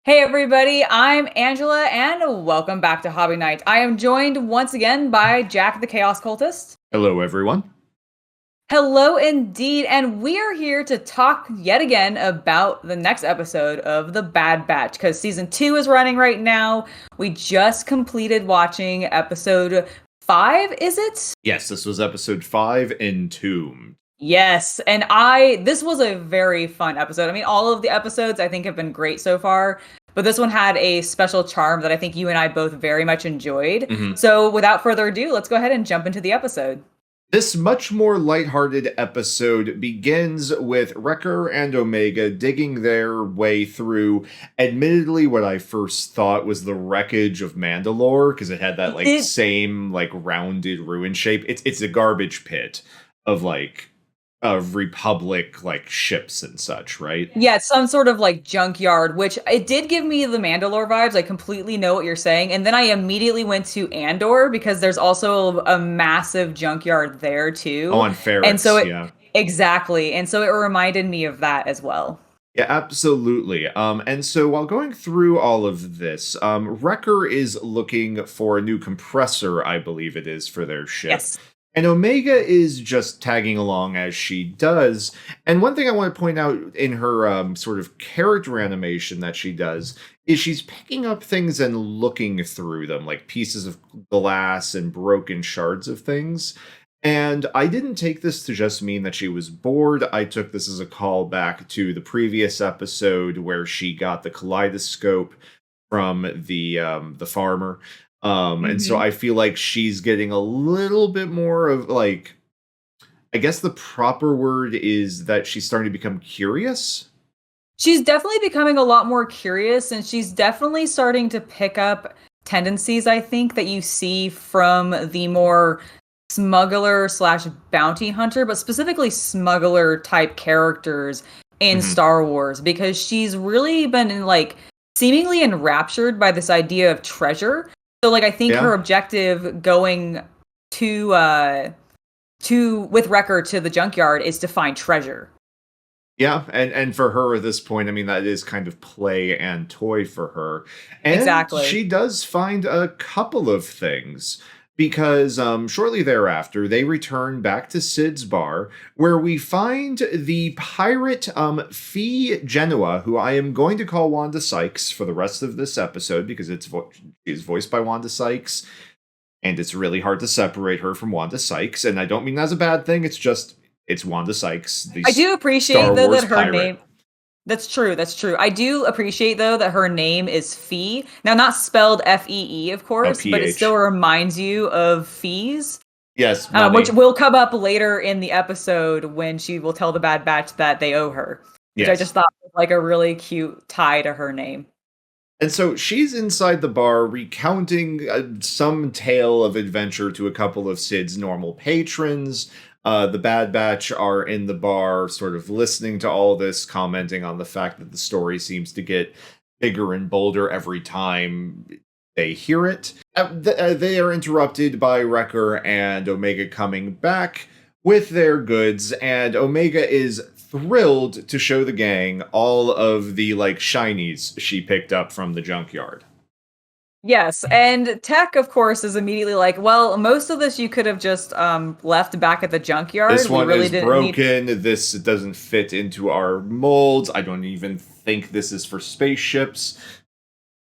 Hey everybody, I'm Angela and welcome back to Hobby Night. I am joined once again by Jack the Chaos Cultist. Hello, everyone. Hello indeed, and we are here to talk yet again about the next episode of The Bad Batch because season 2 is running right now. We just completed watching episode 5, is it? Yes, this was episode 5, Entombed. Yes, and this was a very fun episode. I mean, all of the episodes I think have been great so far, but this one had a special charm that I think you and I both very much enjoyed. So, without further ado, let's go ahead and jump into the episode. This much more lighthearted episode begins with Wrecker and Omega digging their way through, admittedly, what I first thought was the wreckage of Mandalore, because it had that same rounded ruin shape. It's a garbage pit of Republic ships and such, right? Yeah, it's some sort of junkyard, which it did give me the Mandalore vibes. I completely know what you're saying. And then I immediately went to Andor because there's also a massive junkyard there too. Oh, on Ferrets, and so yeah. Exactly. And so it reminded me of that as well. Yeah, absolutely. And so while going through all of this, Wrecker is looking for a new compressor, I believe it is, for their ship. Yes. And Omega is just tagging along as she does. And one thing I want to point out in her sort of character animation that she does is she's picking up things and looking through them, like pieces of glass and broken shards of things. And I didn't take this to just mean that she was bored. I took this as a callback to the previous episode where she got the kaleidoscope from the farmer. And so I feel like she's getting a little bit more of I guess the proper word is that she's starting to become curious. She's definitely becoming a lot more curious, and she's definitely starting to pick up tendencies, I think, that you see from the more smuggler / bounty hunter, but specifically smuggler type characters in Star Wars, because she's really been seemingly enraptured by this idea of treasure. So I think her objective going to with Wrecker to the junkyard is to find treasure. Yeah, and for her at this point, I mean, that is kind of play and toy for her. And exactly. She does find a couple of things. Because shortly thereafter, they return back to Sid's bar, where we find the pirate Fee Genoa, who I am going to call Wanda Sykes for the rest of this episode, because she's voiced by Wanda Sykes, and it's really hard to separate her from Wanda Sykes. And I don't mean that's a bad thing, it's Wanda Sykes. I do appreciate, though, that her name... That's true. I do appreciate, though, that her name is Fee. Now, not spelled F-E-E, of course, but it still reminds you of fees. Yes. Which will come up later in the episode when she will tell the Bad Batch that they owe her. Which I just thought was a really cute tie to her name. And so she's inside the bar recounting some tale of adventure to a couple of Sid's normal patrons. The Bad Batch are in the bar, sort of listening to all this, commenting on the fact that the story seems to get bigger and bolder every time they hear it. They are interrupted by Wrecker and Omega coming back with their goods, and Omega is thrilled to show the gang all of the shinies she picked up from the junkyard. Yes, and Tech, of course, is immediately well, most of this you could have just left back at the junkyard. This one is broken. This doesn't fit into our molds. I don't even think this is for spaceships.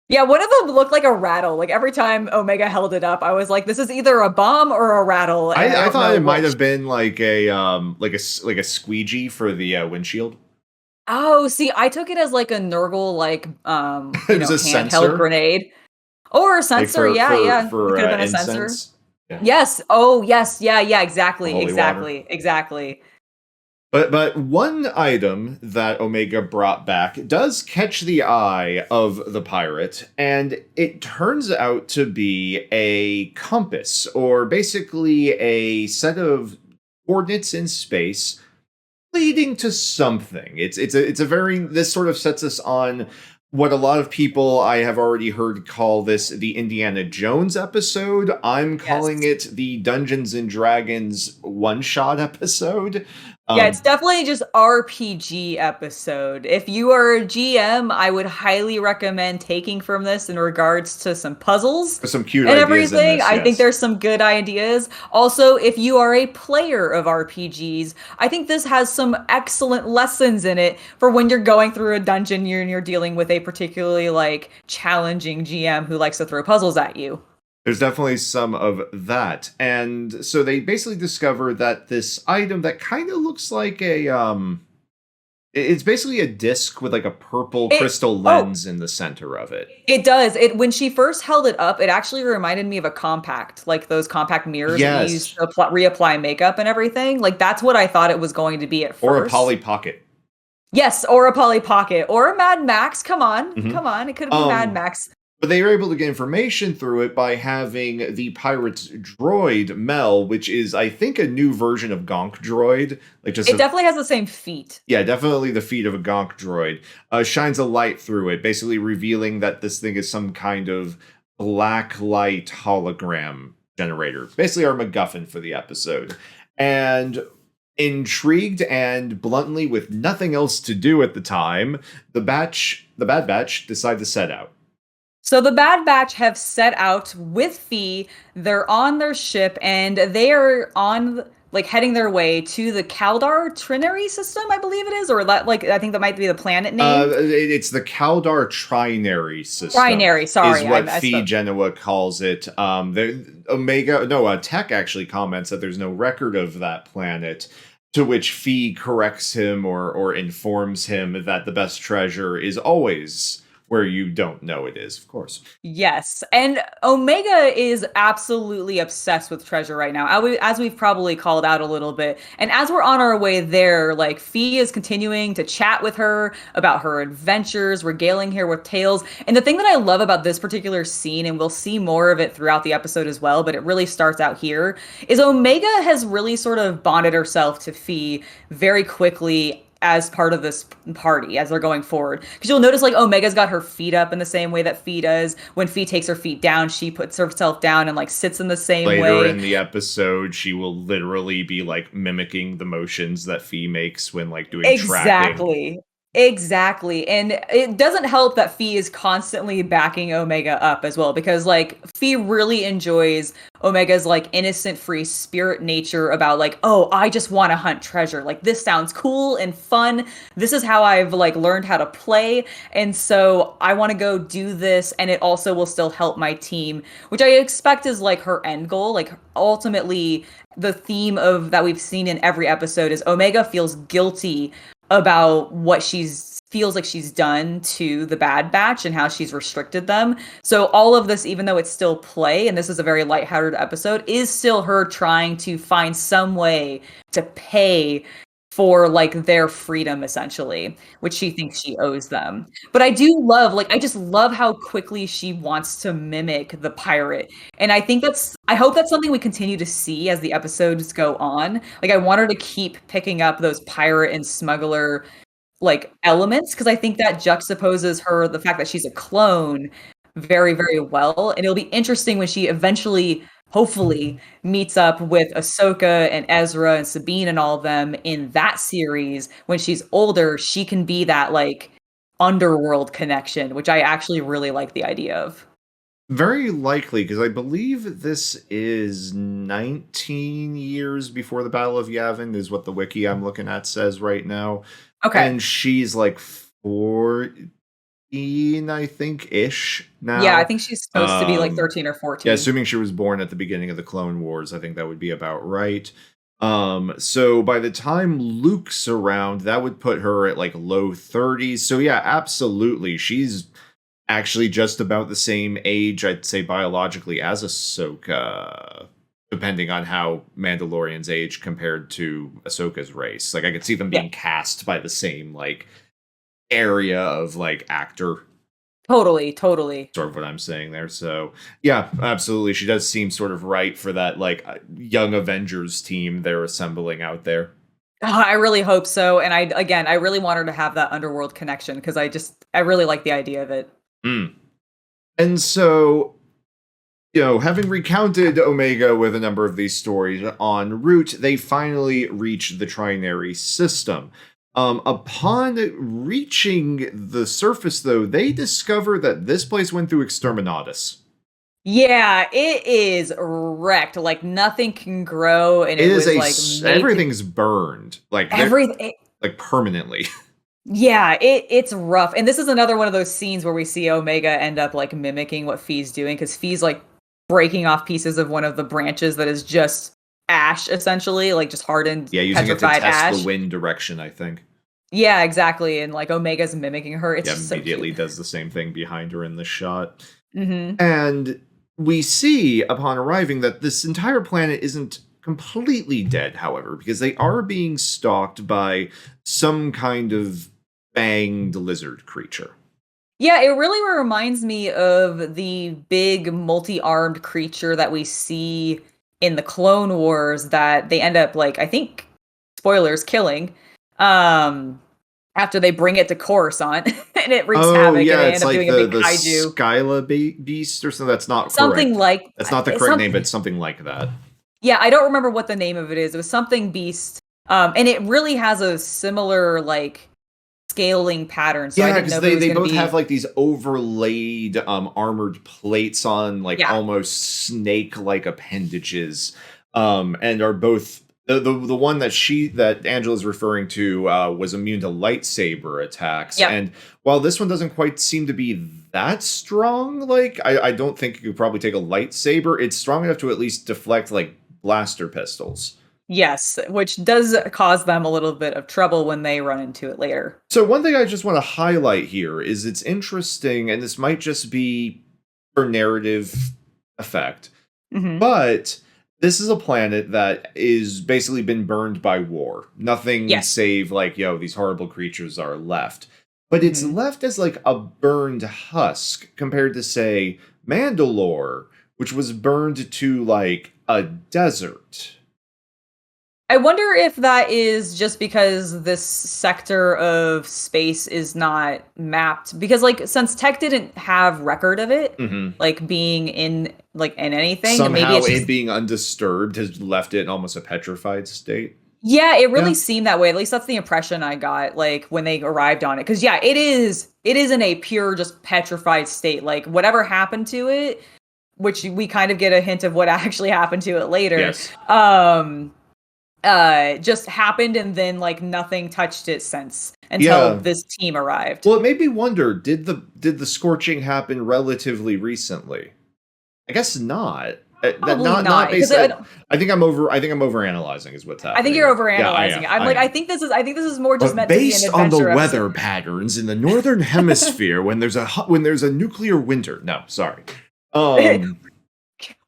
Yeah, one of them looked like a rattle. Every time Omega held it up, I was like, "This is either a bomb or a rattle." I thought it might have been like a squeegee for the windshield. Oh, see, I took it as a Nurgle it was a handheld sensor grenade. Or a sensor, yeah. For it could have been a sensor. Yeah. Yes. Oh, yes. Yeah. Exactly. But one item that Omega brought back does catch the eye of the pirate, and it turns out to be a compass, or basically a set of coordinates in space leading to something. This sort of sets us on what a lot of people I have already heard call this the Indiana Jones episode. I'm calling it the Dungeons and Dragons one-shot episode. Yeah, it's definitely just RPG episode. If you are a GM, I would highly recommend taking from this in regards to some puzzles There's some cute and ideas in everything. this, I think yes. there's some good ideas. Also, if you are a player of RPGs, I think this has some excellent lessons in it for when you're going through a dungeon and you're dealing with a particularly like challenging GM who likes to throw puzzles at you. There's definitely some of that. And so they basically discover that this item that kind of looks like it's basically a disc with like a purple It crystal oh, lens in the center of it. it does. It when she first held it up, it actually reminded me of a compact, like those compact mirrors that you use Yes. to reapply makeup and everything. Like that's what I thought it was going to be at Or a first. Polly Pocket. Yes, or a Polly Pocket, or a Mad Max. Come on, Mhm. come on. It could be Mad Max. But they were able to get information through it by having the pirate's droid, Mel, which is, I think, a new version of Gonk droid. Like just It definitely has the same feet. yeah, definitely the feet of a Gonk droid. Shines a light through it, basically revealing that this thing is some kind of black light hologram generator. Basically, our MacGuffin for the episode. And intrigued and bluntly with nothing else to do at the time, the Bad Batch, decide to set out. So the Bad Batch have set out with Fee. They're on their ship and they are on like heading their way to the Kaldar Trinary system, I believe it is, or that like I think that might be the planet name. It's the Kaldar Trinary system. Trinary, sorry, is what I Fee Genoa calls it. Tech actually comments that there's no record of that planet. To which Fee corrects him or informs him that the best treasure is always where you don't know it is, of course. Yes, and Omega is absolutely obsessed with treasure right now, as we've probably called out a little bit. And as we're on our way there, like Fee is continuing to chat with her about her adventures, regaling her with tales. And the thing that I love about this particular scene, and we'll see more of it throughout the episode as well, but it really starts out here, is Omega has really sort of bonded herself to Fee very quickly as part of this party as they're going forward, because you'll notice like Omega's got her feet up in the same way that Fee does. When Fee takes her feet down, she puts herself down and like sits in the same Later way. in the episode, she will literally be like mimicking the motions that Fee makes when like doing tracking. Exactly. And it doesn't help that Fee is constantly backing Omega up as well, because like Fee really enjoys Omega's like innocent free spirit nature about like, oh, I just want to hunt treasure. Like this sounds cool and fun. This is how I've like learned how to play. And so I want to go do this, and it also will still help my team, which I expect is like her end goal. Like ultimately the theme of that we've seen in every episode is Omega feels guilty about what she's feels like she's done to the Bad Batch and how she's restricted them. So all of this, even though it's still play, and this is a very lighthearted episode, is still her trying to find some way to pay for like their freedom essentially, which she thinks she owes them. But I do love, like, I just love how quickly she wants to mimic the pirate. And I think I hope that's something we continue to see as the episodes go on. Like, I want her to keep picking up those pirate and smuggler like elements, because I think that juxtaposes her, the fact that she's a clone, very, very well. And it'll be interesting when she eventually, hopefully, meets up with Ahsoka and Ezra and Sabine and all of them in that series. When she's older, she can be that like underworld connection, which I actually really like the idea of. Very likely, because I believe this is 19 years before the Battle of Yavin, is what the wiki I'm looking at says right now. Okay. And she's like 14, I think, ish now. Yeah, I think she's supposed to be like 13 or 14. Yeah, assuming she was born at the beginning of the Clone Wars, I think that would be about right. So by the time Luke's around, that would put her at like low 30s. So yeah, absolutely. She's actually just about the same age, I'd say, biologically as Ahsoka, depending on how Mandalorian's age compared to Ahsoka's race. Like, I could see them being cast by the same, like, area of, like, actor. Totally. Sort of what I'm saying there. So, yeah, absolutely. She does seem sort of right for that, like, young Avengers team they're assembling out there. I really hope so. And I really want her to have that underworld connection, because I really like the idea of it. And so having recounted Omega with a number of these stories en route, they finally reach the trinary system. Upon reaching the surface, though, they discover that this place went through exterminatus. Yeah, it is wrecked. Like nothing can grow, and it was like everything's burned, like everything, like permanently. Yeah, it's rough. And this is another one of those scenes where we see Omega end up like mimicking what Fee's doing, because Fee's like breaking off pieces of one of the branches that is just ash, essentially, like just hardened, yeah, using it to test ash. the wind direction, I think. Yeah, exactly. And like Omega's mimicking her. It's immediately does the same thing behind her in the shot. Mm-hmm. And we see upon arriving that this entire planet isn't completely dead, however, because they are being stalked by some kind of fanged lizard creature. Yeah, it really reminds me of the big multi-armed creature that we see in the Clone Wars that they end up, like, I think, spoilers, killing after they bring it to Coruscant and it wreaks havoc and they end up doing a big kaiju. Skyla beast or something. That's not something correct. Like that's not the correct name, but something like that. Yeah, I don't remember what the name of it is. It was something beast. And it really has a similar like scaling pattern. So yeah, because they both have like these overlaid armored plates on like almost snake-like appendages, and are both the one that Angela's referring to was immune to lightsaber attacks. Yep. And while this one doesn't quite seem to be that strong, like I don't think you could probably take a lightsaber. It's strong enough to at least deflect like blaster pistols. Yes, which does cause them a little bit of trouble when they run into it later. So one thing I just want to highlight here is it's interesting, and this might just be for narrative effect, but this is a planet that is basically been burned by war. Nothing save like, these horrible creatures are left. But it's left as like a burned husk compared to, say, Mandalore, which was burned to like a desert. I wonder if that is just because this sector of space is not mapped, because like since Tech didn't have record of it, like being in anything, somehow maybe it's it being undisturbed has left it in almost a petrified state. Yeah, it really seemed that way. At least that's the impression I got, like when they arrived on it. Because it is in a pure just petrified state. Like whatever happened to it, which we kind of get a hint of what actually happened to it later. Yes. Just happened, and then like nothing touched it since until this team arrived. Well, it made me wonder, did the scorching happen relatively recently? I guess not. Not based. I think I'm overanalyzing is what's happening. I think you're overanalyzing. I think this is more just meant to be an adventure based on the weather patterns in the northern hemisphere when there's a nuclear winter. No, sorry.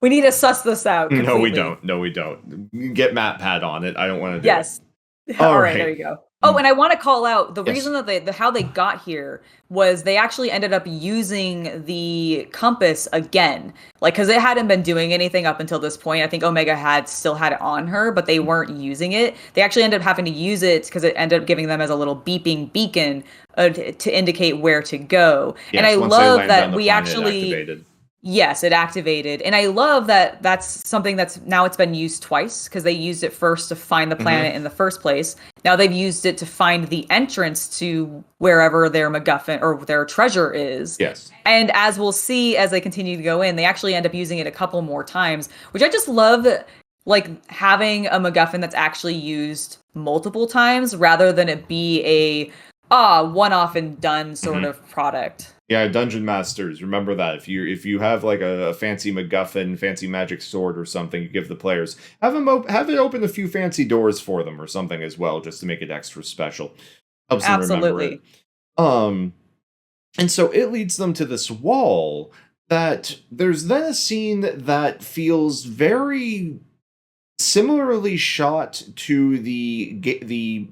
We need to suss this out. Completely. No, we don't. Get MatPat on it. I don't want to do it. All right, there you go. Oh, and I want to call out the reason that how they got here was they actually ended up using the compass again, like because it hadn't been doing anything up until this point. I think Omega still had it on her, but they weren't using it. They actually ended up having to use it because it ended up giving them as a little beeping beacon to indicate where to go. Yes, and I love that we actually. Activated. Yes, it activated. And I love that that's something that's now it's been used twice, because they used it first to find the planet in the first place. Now they've used it to find the entrance to wherever their MacGuffin or their treasure is. Yes. And as we'll see as they continue to go in, they actually end up using it a couple more times, which I just love, like having a MacGuffin that's actually used multiple times rather than it be a one-off and done sort of product. Yeah, Dungeon Masters, remember that. If you have like a fancy MacGuffin, fancy magic sword or something, you give the players, have it open a few fancy doors for them or something as well, just to make it extra special. Helps them remember it. And so it leads them to this wall that there's then a scene that feels very similarly shot to the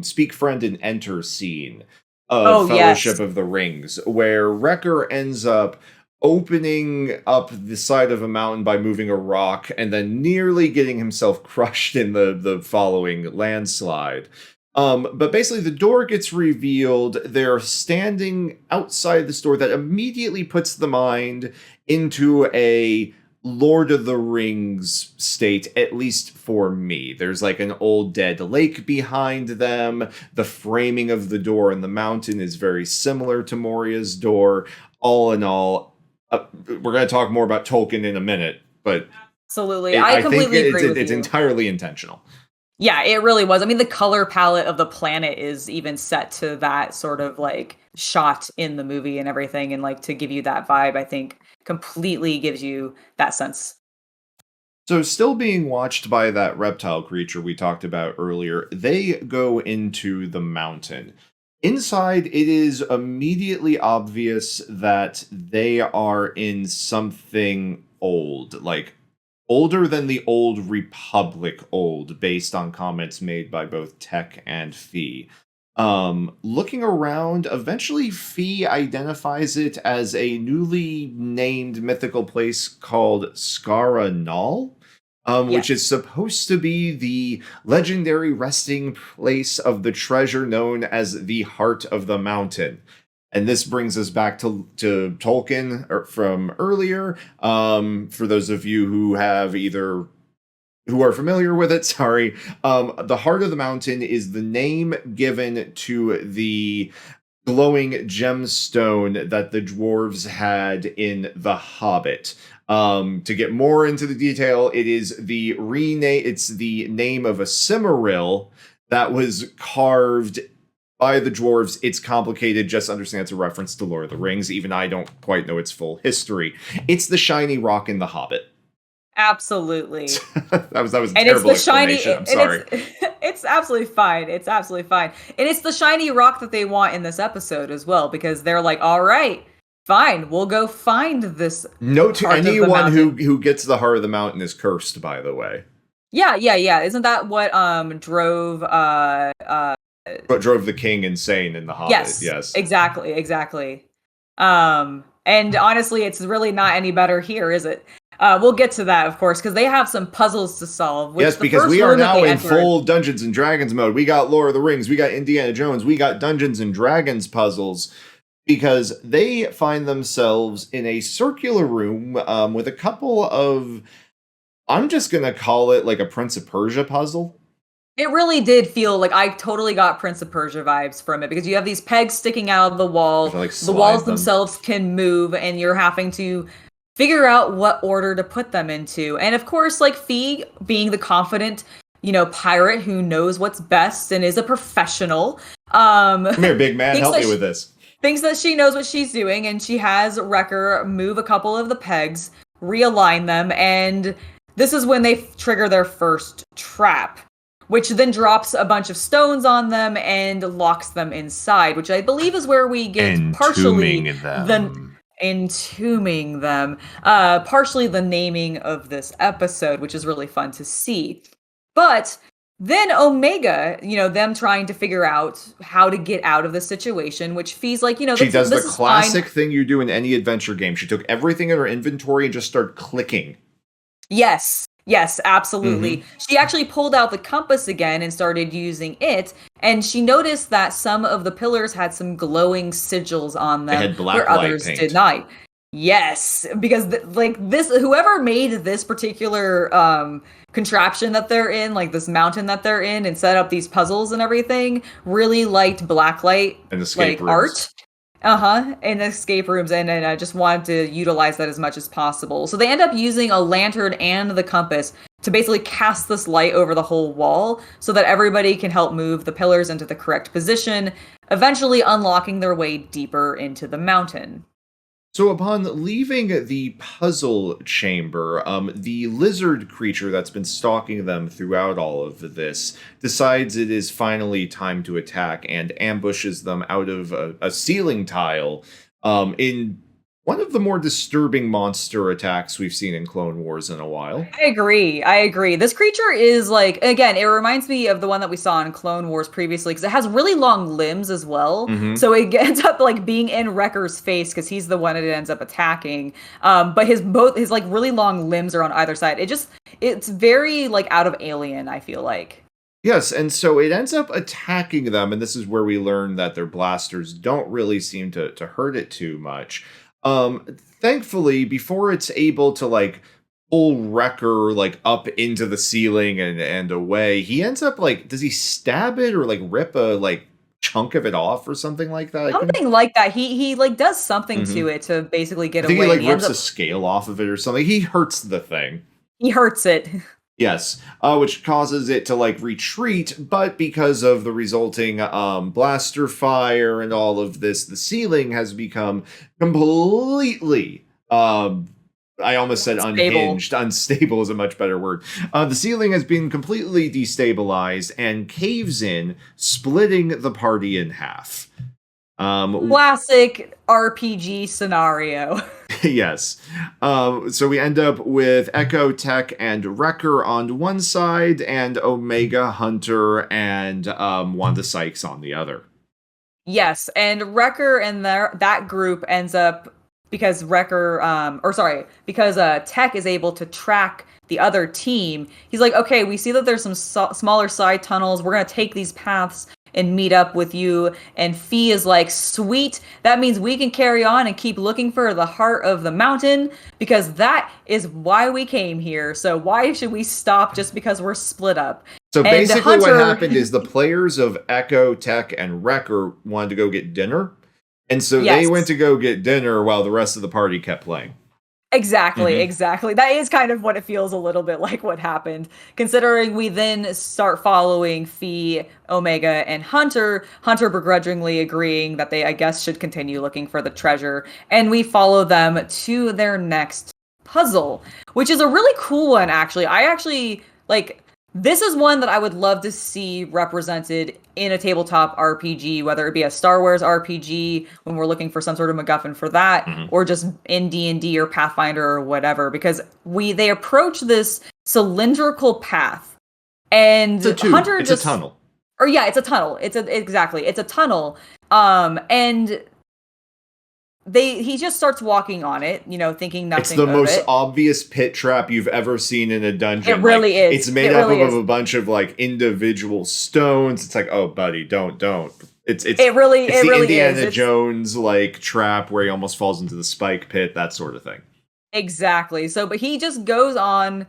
Speak Friend and Enter scene of Fellowship of the Rings, where Wrecker ends up opening up the side of a mountain by moving a rock and then nearly getting himself crushed in the following landslide. But basically the door gets revealed. They're standing outside this door that immediately puts the mind into a Lord of the Rings state, at least for me. There's like an old dead lake behind them. The framing of the door in the mountain is very similar to Moria's door. All in all, we're going to talk more about Tolkien in a minute, but Absolutely. I completely agree with it's you. entirely intentional. Yeah, it really was. I mean, the color palette of the planet is even set to that sort of like shot in the movie and everything. And like to give you that vibe, I think completely gives you that sense. So, still being watched by that reptile creature we talked about earlier, they go into the mountain. Inside, it is immediately obvious that they are in something old, like older than the old Republic old, based on comments made by both Tech and Fee. Looking around, eventually Fee identifies it as a newly named mythical place called Skara Null, which is supposed to be the legendary resting place of the treasure known as the Heart of the Mountain. And this brings us back to Tolkien from earlier. For those of you who have who are familiar with it, sorry. The Heart of the Mountain is the name given to the glowing gemstone that the dwarves had in The Hobbit. To get more into the detail, it's the name of a Cimmeril that was carved by the dwarves. It's complicated. Just understand it's a reference to Lord of the Rings. Even I don't quite know its full history. It's the shiny rock in The Hobbit. Absolutely. that was a terrible explanation. I'm sorry. It's absolutely fine. It's absolutely fine. And it's the shiny rock that they want in this episode as well, because they're like, all right, fine, we'll go find this. Note to anyone who gets the Heart of the Mountain is cursed, by the way. Yeah. Isn't that what drove what drove the king insane in The Hobbit? Yes. Exactly. And honestly, it's really not any better here, is it? We'll get to that, of course, because they have some puzzles to solve. Yes, because we are now in full Dungeons and Dragons mode. We got Lord of the Rings, we got Indiana Jones, we got Dungeons and Dragons puzzles, because they find themselves in a circular room with a couple of, I'm just going to call it like a Prince of Persia puzzle. It really did feel like I totally got Prince of Persia vibes from it, because you have these pegs sticking out of the wall. The walls themselves can move, and you're having to figure out what order to put them into. And of course, like Fee, being the confident, pirate who knows what's best and is a professional. Come here, big man, help me with this. Thinks that she knows what she's doing, and she has Wrecker move a couple of the pegs, realign them, and this is when they trigger their first trap, which then drops a bunch of stones on them and locks them inside, which I believe is where we get partially entombing them, partially the naming of this episode, which is really fun to see. But then Omega, them trying to figure out how to get out of the situation, which Fee's like, she does the classic thing you do in any adventure game. She took everything in her inventory and just started clicking. Yes, absolutely. Mm-hmm. She actually pulled out the compass again and started using it, and she noticed that some of the pillars had some glowing sigils on them, they had black where others paint. Did not. Yes, because whoever made this particular contraption that they're in, like this mountain that they're in, and set up these puzzles and everything, really liked blacklight and escape rooms. Art. In escape rooms, and I just wanted to utilize that as much as possible. So they end up using a lantern and the compass to basically cast this light over the whole wall so that everybody can help move the pillars into the correct position, eventually unlocking their way deeper into the mountain. So upon leaving the puzzle chamber, the lizard creature that's been stalking them throughout all of this decides it is finally time to attack and ambushes them out of a ceiling tile in one of the more disturbing monster attacks we've seen in Clone Wars in a while. I agree. This creature is again, it reminds me of the one that we saw in Clone Wars previously, because it has really long limbs as well. Mm-hmm. So it ends up being in Wrecker's face, because he's the one it ends up attacking. But his really long limbs are on either side. It's very out of Alien, I feel like. Yes, and so it ends up attacking them, and this is where we learn that their blasters don't really seem to hurt it too much. Thankfully, before it's able to pull Wrecker like up into the ceiling and away. He ends up like, does he stab it or like rip a like chunk of it off or something like that? Something like that. He like does something Mhm. to it to basically get I think away. he And like rips a scale off of it or something. He hurts the thing. he hurts it. Yes, which causes it to like retreat, but because of the resulting blaster fire and all of this, the ceiling has become completely I almost said Unstable. unhinged. Unstable is a much better word. The ceiling has been completely destabilized and caves in, splitting the party in half. Classic RPG scenario. Yes. So we end up with Echo, Tech, and Wrecker on one side, and Omega, Hunter, and Wanda Sykes on the other. Yes, and Wrecker and that group ends up because because Tech is able to track the other team. He's like, okay, we see that there's some smaller side tunnels. We're gonna take these paths and meet up with you. And Fee is like, sweet. That means we can carry on and keep looking for the heart of the mountain because that is why we came here. So why should we stop just because we're split up? So And basically Hunter- what happened is the players of Echo, Tech, and Wrecker wanted to go get dinner. And so they Yes. went to go get dinner while the rest of the party kept playing. Exactly. That is kind of what it feels a little bit like what happened. Considering we then start following Fee, Omega, and Hunter. Hunter begrudgingly agreeing that they, I guess, should continue looking for the treasure. And we follow them to their next puzzle, which is a really cool one, actually. This is one that I would love to see represented in a tabletop RPG, whether it be a Star Wars RPG when we're looking for some sort of MacGuffin for that, or just in D&D or Pathfinder or whatever, because they approach this cylindrical path, and Hunter it's a tunnel. Or yeah, it's a tunnel. It's a tunnel. And he just starts walking on it, thinking nothing of it. It's the most obvious pit trap you've ever seen in a dungeon. It really is. It's made up of a bunch of like individual stones. It's like, oh, buddy, don't. It's the Indiana Jones like trap where he almost falls into the spike pit, that sort of thing. Exactly. So, but he just goes on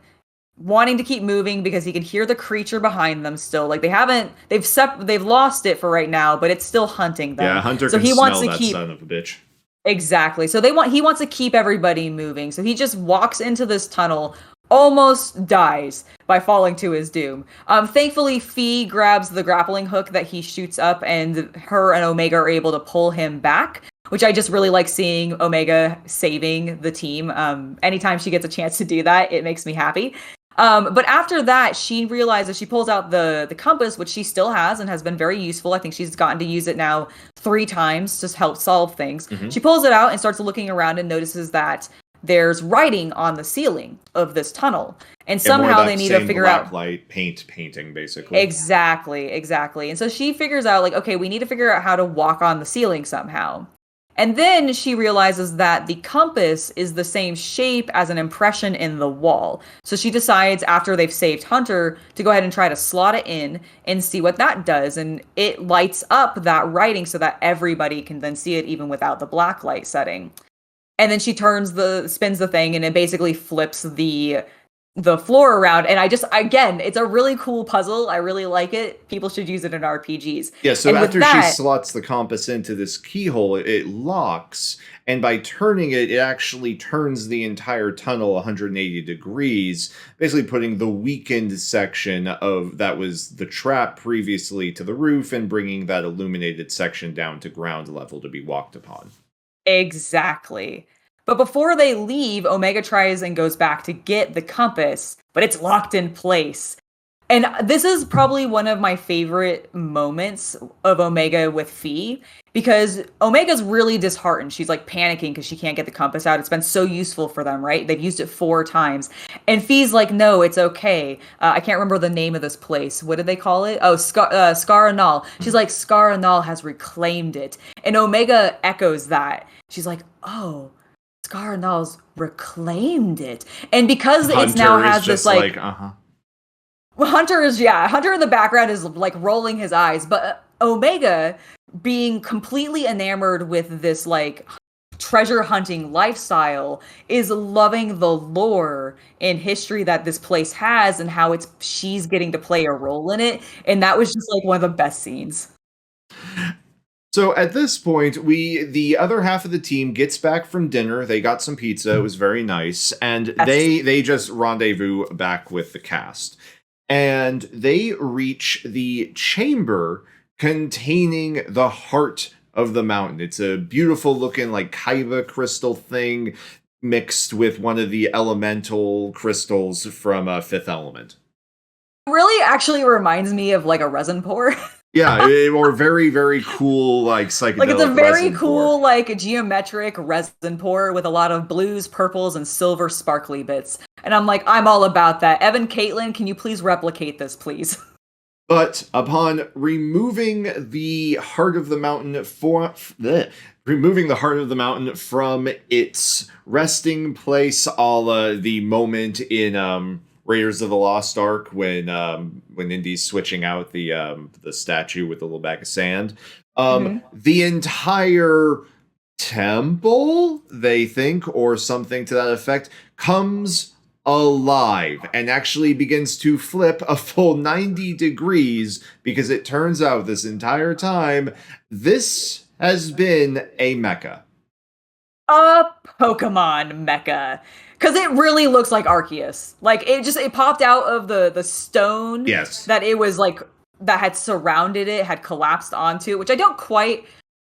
wanting to keep moving because he can hear the creature behind them still. Like they've lost it for right now, but it's still hunting them. Yeah, Hunter so can he smell wants to that keep son of a bitch. Exactly. So he wants to keep everybody moving. So he just walks into this tunnel, almost dies by falling to his doom. Thankfully, Fee grabs the grappling hook that he shoots up, and her and Omega are able to pull him back, which I just really like seeing Omega saving the team. Anytime she gets a chance to do that, it makes me happy. But after that, she realizes she pulls out the compass, which she still has and has been very useful. I think she's gotten to use it now 3 times to help solve things. She pulls it out and starts looking around and notices that there's writing on the ceiling of this tunnel. And somehow they need to figure out light painting, basically. Exactly. And so she figures out, like, okay, we need to figure out how to walk on the ceiling somehow. And then she realizes that the compass is the same shape as an impression in the wall. So she decides, after they've saved Hunter, to go ahead and try to slot it in and see what that does. And it lights up that writing so that everybody can then see it even without the black light setting. And then she spins the thing, and it basically flips the floor around. And again, it's a really cool puzzle. I really like it. People should use it in RPGs. Yeah, so after she slots the compass into this keyhole, it locks, and by turning it, it actually turns the entire tunnel 180 degrees, basically putting the weakened section of that was the trap previously to the roof and bringing that illuminated section down to ground level to be walked upon. Exactly. But before they leave, Omega tries and goes back to get the compass, but it's locked in place. And this is probably one of my favorite moments of Omega with Fee, because Omega's really disheartened. She's like panicking because she can't get the compass out. It's been so useful for them, right? They've used it 4 times. And Fee's like, no, it's okay. I can't remember the name of this place. What did they call it? Oh, Scaranal. She's like, Scaranal has reclaimed it. And Omega echoes that. She's like, oh, Scaranal's reclaimed it. And because it now has this like Hunter in the background is like rolling his eyes, but Omega, being completely enamored with this like treasure hunting lifestyle is loving the lore and history that this place has and how she's getting to play a role in it. And that was just like one of the best scenes. So at this point, the other half of the team gets back from dinner. They got some pizza. It was very nice. And they just rendezvous back with the cast. And they reach the chamber containing the heart of the mountain. It's a beautiful looking like Kaiba crystal thing mixed with one of the elemental crystals from Fifth Element. It really actually reminds me of like a resin pour. Yeah, or very, very cool, like psychedelic. Like it's a very resin cool, pour. like geometric resin pour with a lot of blues, purples, and silver sparkly bits. And I'm like, I'm all about that. Evan, Caitlin, can you please replicate this, please? But upon removing the heart of the mountain from its resting place, a la the moment in Raiders of the Lost Ark when Indy's switching out the statue with the little bag of sand. The entire temple, they think, or something to that effect, comes alive and actually begins to flip a full 90 degrees because it turns out this entire time this has been a mecha. A Pokemon mecha. Because it really looks like Arceus. Like, it popped out of the stone. Yes. That it was, like, that had surrounded it, had collapsed onto, which I don't quite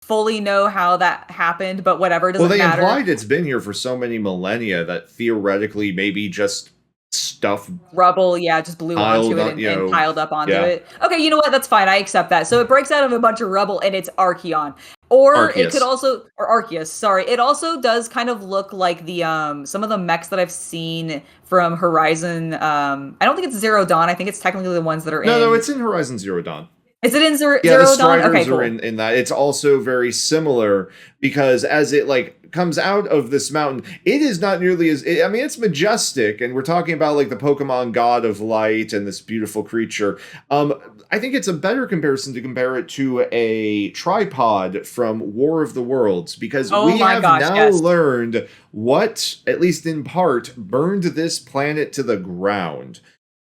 fully know how that happened, but whatever, doesn't matter. Well, they implied it's been here for so many millennia that theoretically maybe just stuff... Rubble, yeah, just blew onto it and piled up onto it. Okay, you know what? That's fine. I accept that. So it breaks out of a bunch of rubble and it's Archeon. Or Arceus. It could also, or Arceus, sorry. It also does kind of look like the some of the mechs that I've seen from Horizon. I don't think it's Zero Dawn. I think it's technically the ones that are in. No, it's in Horizon Zero Dawn. Is it in Zero Dawn? Yeah, the Striders okay, cool. are in that. It's also very similar because as it like comes out of this mountain, it is not nearly as... I mean, it's majestic, and we're talking about like the Pokemon God of Light and this beautiful creature. I think it's a better comparison to compare it to a tripod from War of the Worlds because we have learned what, at least in part, burned this planet to the ground.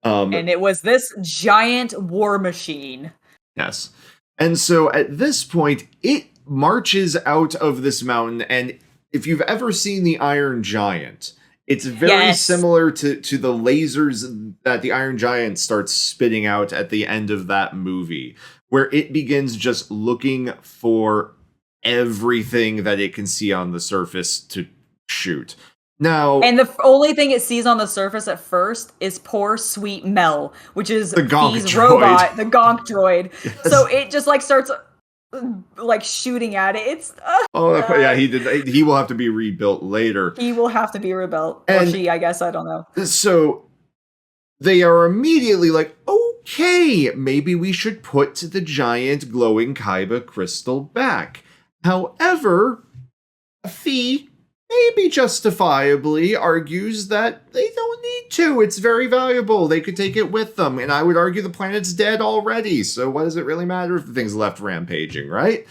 And it was this giant war machine. Yes. And so at this point, it marches out of this mountain. And if you've ever seen the Iron Giant, it's very similar to the lasers that the Iron Giant starts spitting out at the end of that movie, where it begins just looking for everything that it can see on the surface to shoot. Now, and the only thing it sees on the surface at first is poor sweet Mel, which is the Gonk robot, the Gonk droid. Yes. So it just like starts like shooting at it. It's he will have to be rebuilt later. He will have to be rebuilt, or she, I guess, I don't know. So they are immediately like, okay, maybe we should put the giant glowing Kaiba crystal back. However, Fee maybe justifiably argues that they don't need to. It's very valuable. They could take it with them. And I would argue the planet's dead already. So what does it really matter if the thing's left rampaging, right?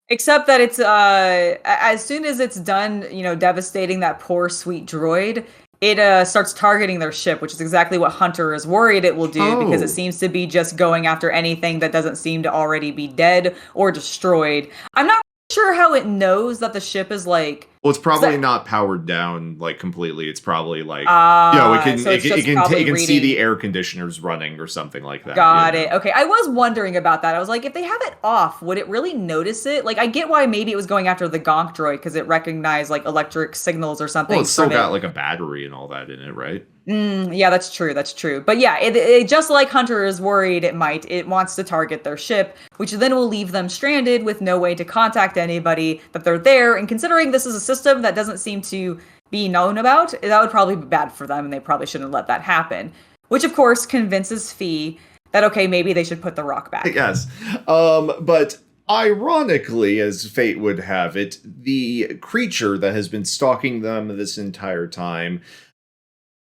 Except that it's, as soon as it's done, devastating that poor sweet droid, it starts targeting their ship, which is exactly what Hunter is worried it will do because it seems to be just going after anything that doesn't seem to already be dead or destroyed. I'm not sure how it knows that the ship is like... Well, it's probably not powered down like completely. It's probably like it can see the air conditioners running or something like that. Got it. Okay, I was wondering about that. I was like, if they have it off, would it really notice it? Like, I get why maybe it was going after the Gonk droid because it recognized like electric signals or something. Well, it's still got like a battery and all that in it, right? Yeah, that's true. That's true. But yeah, it just like Hunter is worried it wants to target their ship, which then will leave them stranded with no way to contact anybody that they're there. And considering this is a system that doesn't seem to be known about, that would probably be bad for them and they probably shouldn't let that happen. Which of course convinces Fee that, okay, maybe they should put the rock back. Yes. But ironically, as fate would have it, the creature that has been stalking them this entire time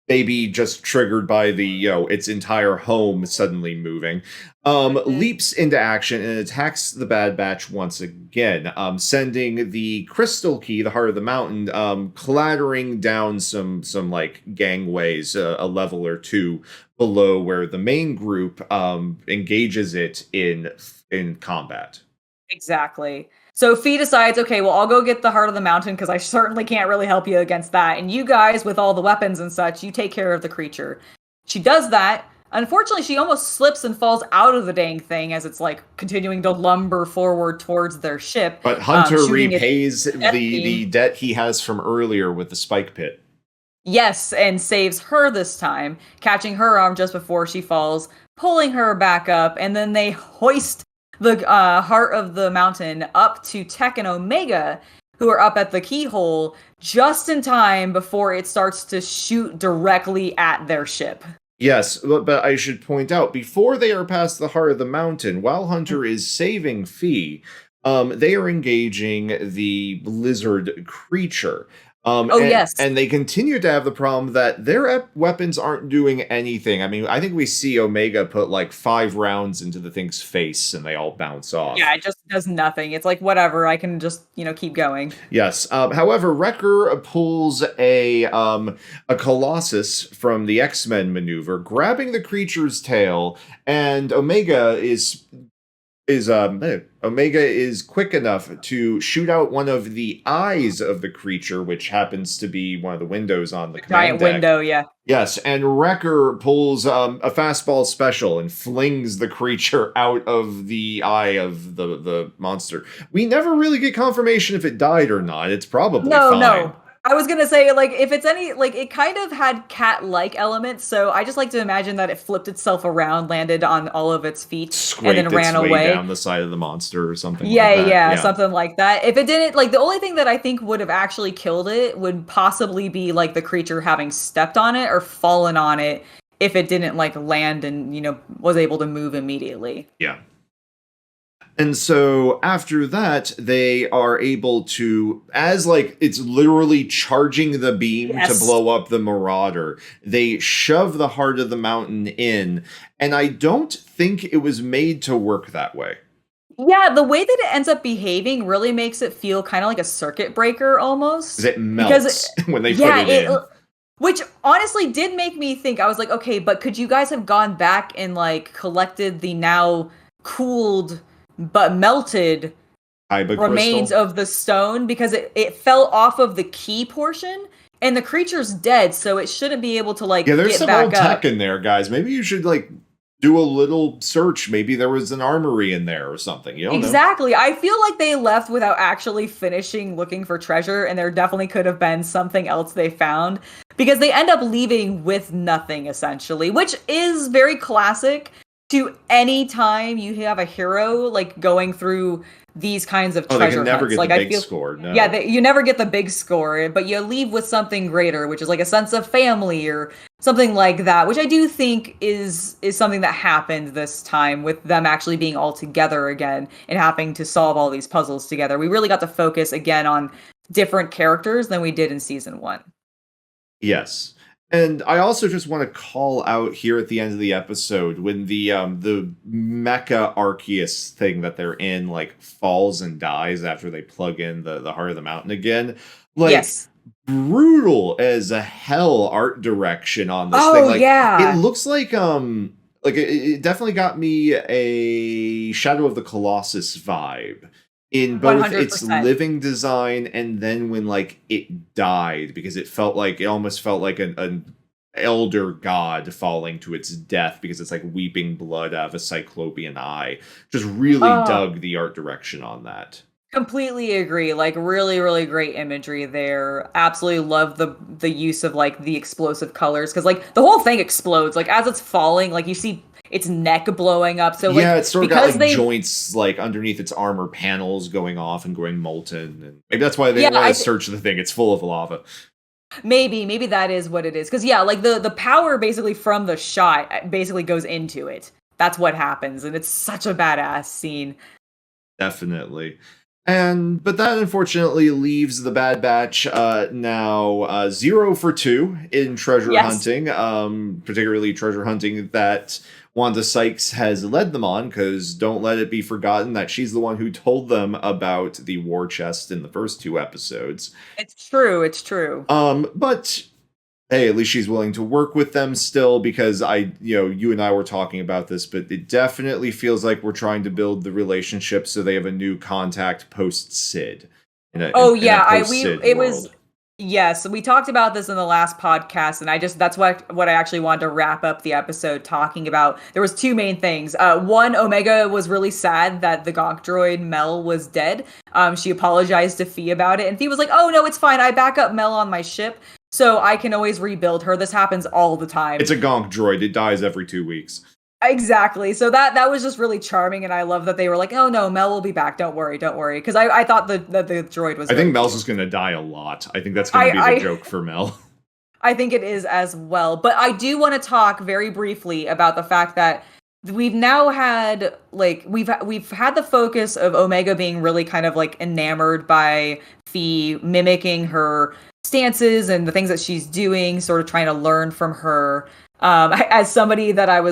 maybe just triggered by the, its entire home suddenly moving, Mhm. leaps into action and attacks the Bad Batch once again, sending the crystal key, the heart of the mountain, clattering down some like gangways, a level or two below where the main group engages it in combat. Exactly. So Fee decides, okay, well, I'll go get the heart of the mountain because I certainly can't really help you against that. And you guys, with all the weapons and such, you take care of the creature. She does that. Unfortunately, she almost slips and falls out of the dang thing as it's like continuing to lumber forward towards their ship, But Hunter shooting its repays death the beam. debt he has from earlier with the spike pit. Yes, and saves her this time, catching her arm just before she falls, pulling her back up, and then they hoist the heart of the mountain up to Tech and Omega, who are up at the keyhole just in time before it starts to shoot directly at their ship. Yes, but I should point out, before they are past the heart of the mountain, while Hunter is saving Fee, they are engaging the lizard creature. Oh, yes. And they continue to have the problem that their weapons aren't doing anything. I mean, I think we see Omega put like 5 rounds into the thing's face and they all bounce Yeah, off. it just does nothing. It's like, whatever, I can just, keep going. Yes. However, Wrecker pulls a Colossus from the X-Men maneuver, grabbing the creature's tail, and Omega is quick enough to shoot out one of the eyes of the creature, which happens to be one of the windows on the command Giant deck. window, yeah. Yes, and Wrecker pulls a fastball special and flings the creature out of the eye of the monster. We never really get confirmation if it died or not. It's probably fine. No. I was gonna say, like, if it's any, like, it kind of had cat-like elements, so I just like to imagine that it flipped itself around, landed on all of its feet, Scraped and then ran its way away. down the side of the monster or something like Yeah, that. yeah, something like that. If it didn't, like, the only thing that I think would have actually killed it would possibly be, like, the creature having stepped on it or fallen on it if it didn't, like, land and, was able to move immediately. Yeah. And so after that, they are able to, as like it's literally charging the beam to Yes. blow up the Marauder, they shove the heart of the mountain in. And I don't think it was made to work that way. Yeah, the way that it ends up behaving really makes it feel kind of like a circuit breaker almost. Because it melts when they put it in. Which honestly did make me think, I was like, okay, but could you guys have gone back and like collected the now cooled but melted remains crystal? of the stone? Because it fell off of the key portion and the creature's dead, so it shouldn't be able to like there's get some back old up. tech in there, guys. Maybe you should like do a little search. Maybe there was an armory in there or something. You don't Exactly. I feel like they left without actually finishing looking for treasure, and there definitely could have been something else they found because they end up leaving with nothing essentially, which is very classic to any time you have a hero like going through these kinds of treasure they can never hunts. get Like the I big feel, score. No. yeah, you never get the big score, but you leave with something greater, which is like a sense of family or something like that, which I do think is something that happened this time with them actually being all together again and having to solve all these puzzles together. We really got to focus again on different characters than we did in season 1. Yes. And I also just want to call out here at the end of the episode when the Mecha Arceus thing that they're in like falls and dies after they plug in the heart of the mountain again. Like Yes. brutal as a hell art direction on this Oh, thing. Like yeah. it looks like it definitely got me a Shadow of the Colossus vibe in both its 100%. living design and then when like it died, because it almost felt like an elder god falling to its death because it's like weeping blood out of a cyclopean eye. Just really dug the art direction on that. Completely agree. Like really, really great imagery there. Absolutely love the use of like the explosive colors because like the whole thing explodes. Like as it's falling, like you see its neck blowing up. So like, yeah, it's sort of got like they, joints like underneath its armor panels going off and going molten, and maybe that's why they want to search the thing. It's full of lava. Maybe that is what it is. Because yeah, like the power basically from the shot basically goes into it. That's what happens, and it's such a badass scene. Definitely. But that unfortunately leaves the Bad Batch now 0 for 2 in treasure hunting, particularly treasure hunting that Wanda Sykes has led them on, because don't let it be forgotten that she's the one who told them about the war chest in the first 2 episodes. It's true. It's true. But hey, at least she's willing to work with them still, because you and I were talking about this, but it definitely feels like we're trying to build the relationship so they have a new contact post Sid. Yes, we talked about this in the last podcast, and that's what I actually wanted to wrap up the episode talking about. There was 2 main things. One, Omega was really sad that the Gonk droid Mel was dead. She apologized to Fee about it, and Fee was like, "Oh no, it's fine. I back up Mel on my ship, so I can always rebuild her. This happens all the time." It's a Gonk droid. It dies every 2 weeks. Exactly. So that was just really charming, and I love that they were like, "Oh no, Mel will be back. Don't worry, don't worry." Because I thought the droid was. I think Mel's just going to die a lot. I think that's going to be the joke for Mel. I think it is as well. But I do want to talk very briefly about the fact that we've now had we've had the focus of Omega being really kind of like enamored by Fee, mimicking her stances and the things that she's doing, sort of trying to learn from her. As somebody that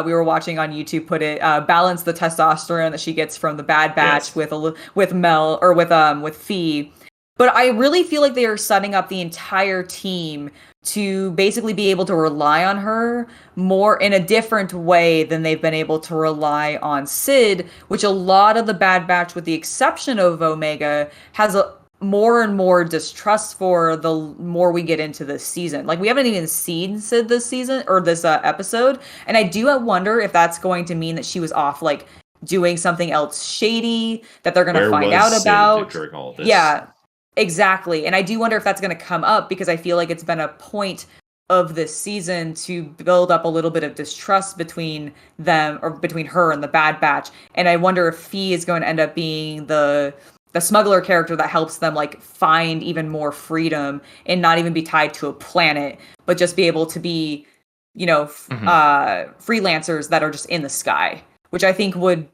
we were watching on YouTube put it, balance the testosterone that she gets from the Bad Batch with Mel or with Fee. But I really feel like they are setting up the entire team to basically be able to rely on her more in a different way than they've been able to rely on Sid, which a lot of the Bad Batch, with the exception of Omega, has a more and more distrust for the more we get into this season. Like, we haven't even seen Sid this season or this episode, and I do wonder if that's going to mean that she was off doing something else shady that they're going to find out about during all this. Yeah, exactly. And I do wonder if that's going to come up, because I feel like it's been a point of this season to build up a little bit of distrust between them, or between her and the Bad Batch. And I wonder if Fee is going to end up being the smuggler character that helps them find even more freedom and not even be tied to a planet, but just be able to be, freelancers that are just in the sky, which I think would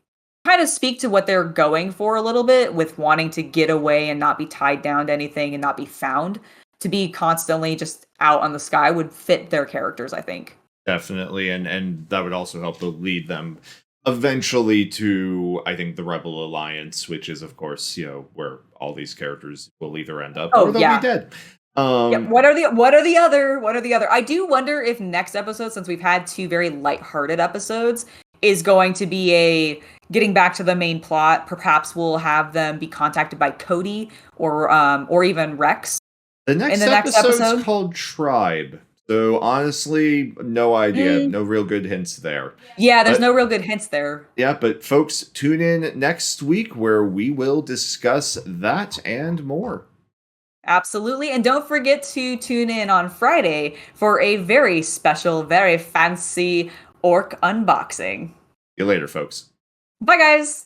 kind of speak to what they're going for a little bit, with wanting to get away and not be tied down to anything and not be found. To be constantly just out on the sky would fit their characters, I think. Definitely, and that would also help to lead them eventually to, I think, the Rebel Alliance, which is, of course, where all these characters will either end up or they'll be dead. What are the other? I do wonder if next episode, since we've had 2 very lighthearted episodes, is going to be a getting back to the main plot. Perhaps we'll have them be contacted by Cody or even Rex. The next episode's called Tribe. So honestly, no idea. No real good hints there. Yeah, there's no real good hints there. Yeah, but folks, tune in next week where we will discuss that and more. Absolutely. And don't forget to tune in on Friday for a very special, very fancy orc unboxing. See you later, folks. Bye, guys.